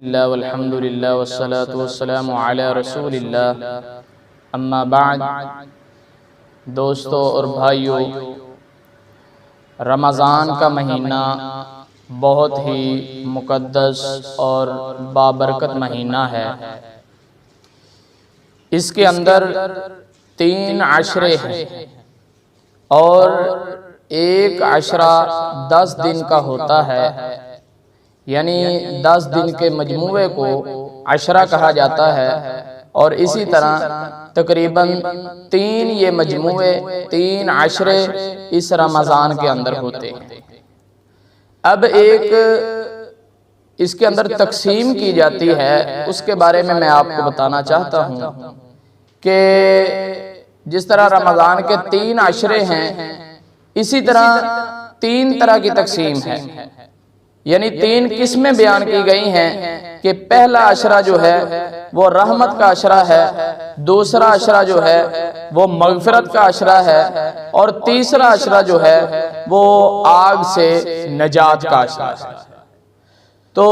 اللہ والحمد للہ والصلاة والسلام علی رسول اللہ، اما بعد۔ دوستو اور بھائیو، رمضان کا مہینہ بہت ہی مقدس اور بابرکت مہینہ ہے۔ اس کے اندر 3 عشرے ہیں اور ایک عشرہ 10 دن کا ہوتا ہے، یعنی 10 دن کے مجموعے کو عشرہ کہا جاتا ہے، اور اسی طرح تقریباً 3 یہ مجموعے 3 عشرے اس رمضان کے اندر ہوتے ہیں۔ اب ایک اس کے اندر تقسیم کی جاتی ہے، اس کے بارے میں آپ کو بتانا چاہتا ہوں کہ جس طرح رمضان کے 3 عشرے ہیں، اسی طرح 3 طرح کی تقسیم ہے، یعنی 3 قسمیں بیان کی گئی ہیں کہ پہلا عشرہ جو ہے وہ رحمت کا عشرہ ہے، دوسرا عشرہ جو ہے وہ مغفرت کا عشرہ ہے، اور تیسرا عشرہ جو ہے وہ آگ سے نجات کا عشرہ ہے۔ تو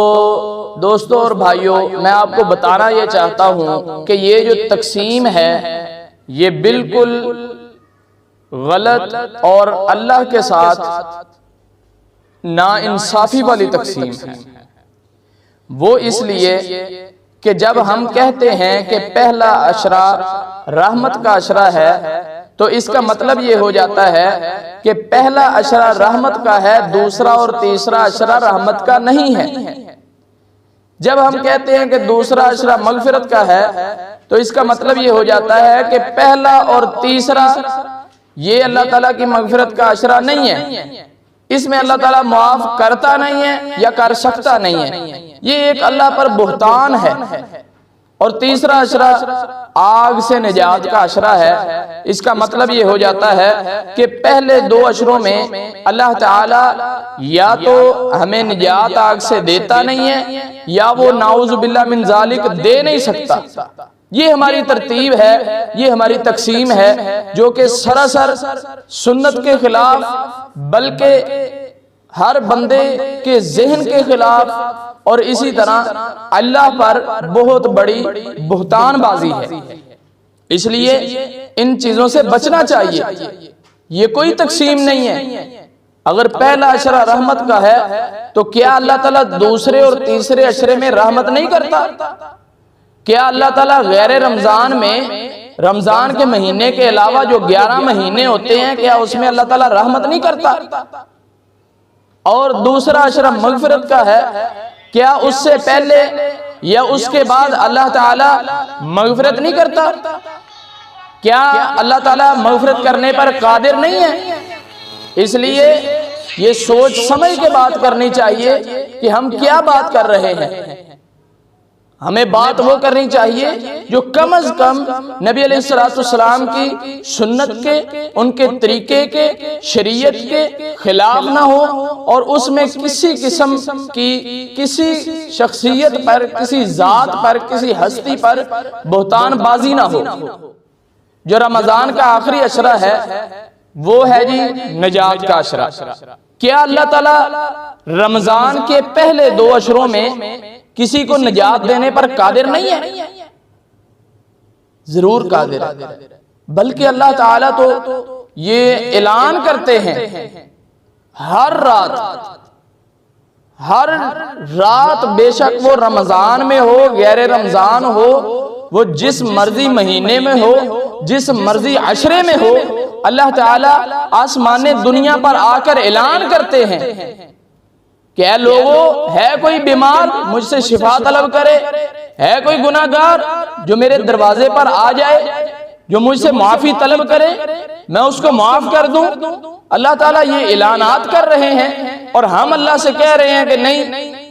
دوستو اور بھائیو، میں آپ کو بتانا یہ چاہتا ہوں کہ یہ جو تقسیم ہے یہ بالکل غلط اور اللہ کے ساتھ ناانصافی والی تقسیم ہے۔ وہ اس لیے کہ جب ہم کہتے ہیں کہ پہلا عشرہ رحمت کا عشرہ ہے، تو اس کا مطلب یہ ہو جاتا ہے کہ پہلا عشرہ رحمت کا ہے، دوسرا اور تیسرا عشرہ رحمت کا نہیں ہے۔ جب ہم کہتے ہیں کہ دوسرا عشرہ مغفرت کا ہے، تو اس کا مطلب یہ ہو جاتا ہے کہ پہلا اور تیسرا یہ اللہ تعالیٰ کی مغفرت کا عشرہ نہیں ہے، اس میں اللہ تعالیٰ معاف کرتا نہیں ہے یا کر سکتا نہیں ہے، یہ ایک اللہ پر بہتان ہے۔ اور تیسرا عشرہ آگ سے نجات کا عشرہ ہے، اس کا مطلب یہ ہو جاتا ہے کہ پہلے 2 عشروں میں اللہ تعالیٰ یا تو ہمیں نجات آگ سے دیتا نہیں ہے، یا وہ نعوذ باللہ من ذالک دے نہیں سکتا۔ یہ ہماری ترتیب ہے، یہ ہماری تقسیم ہے، جو کہ سراسر سنت کے خلاف، بلکہ ہر بندے کے ذہن کے خلاف، اور اسی طرح اللہ پر بہت بڑی بہتان بازی ہے۔ اس لیے ان چیزوں سے بچنا چاہیے، یہ کوئی تقسیم نہیں ہے۔ اگر پہلا عشرہ رحمت کا ہے تو کیا اللہ تعالیٰ دوسرے اور تیسرے عشرے میں رحمت نہیں کرتا؟ کیا اللہ تعالیٰ غیر رمضان میں، رمضان کے مہینے کے علاوہ جو 11 مہینے ہوتے ہیں، کیا اس میں اللہ تعالیٰ رحمت نہیں کرتا؟ اور دوسرا عشرہ مغفرت کا ہے، کیا اس سے پہلے یا اس کے بعد اللہ تعالیٰ مغفرت نہیں کرتا؟ کیا اللہ تعالیٰ مغفرت کرنے پر قادر نہیں ہے؟ اس لیے یہ سوچ سمجھ کے بات کرنی چاہیے کہ ہم کیا بات کر رہے ہیں۔ ہمیں بات وہ کرنی چاہیے جو کم از کم نبی علیہ السلام کی سنت کے، ان کے طریقے کے، شریعت کے خلاف نہ ہو، اور اس میں کسی قسم کی کسی شخصیت پر، کسی ذات پر، کسی ہستی پر بہتان بازی نہ ہو۔ جو رمضان کا آخری عشرہ ہے وہ ہے جی نجات کا عشرہ۔ کیا اللہ تعالیٰ رمضان کے پہلے 2 عشروں میں کسی کو نجات دینے پر قادر نہیں ہے؟ ضرور قادر ہے، بلکہ اللہ تعالیٰ تو یہ اعلان کرتے ہیں ہر رات، بے شک وہ رمضان میں ہو، غیر رمضان ہو، وہ جس مرضی مہینے میں ہو، جس مرضی عشرے میں ہو، اللہ تعالیٰ آسمان دنیا پر آ کر اعلان کرتے ہیں کہ اے لوگو، ہے کوئی بیمار مجھ سے شفا طلب کرے، ہے کوئی گناہگار جو میرے دروازے پر آ جائے، جو مجھ سے معافی طلب کرے، میں اس کو معاف کر دوں۔ اللہ تعالیٰ یہ اعلانات کر رہے ہیں، اور ہم اللہ سے کہہ رہے ہیں کہ نہیں،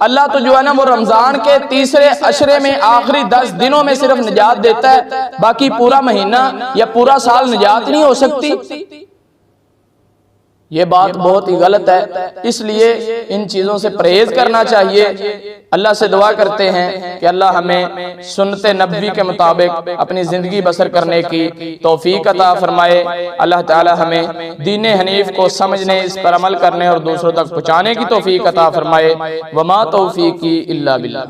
اللہ تو جو ہے نا وہ رمضان کے تیسرے عشرے میں آخری 10 دنوں میں صرف نجات دیتا ہے، باقی پورا مہینہ یا پورا سال نجات نہیں ہو سکتی۔ یہ بات بہت ہی غلط ہے، اس لیے ان چیزوں سے پرہیز کرنا چاہیے۔ اللہ سے دعا کرتے ہیں کہ اللہ ہمیں سنت نبوی کے مطابق اپنی زندگی بسر کرنے کی توفیق عطا فرمائے۔ اللہ تعالی ہمیں دین حنیف کو سمجھنے، اس پر عمل کرنے اور دوسروں تک پہنچانے کی توفیق عطا فرمائے۔ وما توفیقی الا باللہ۔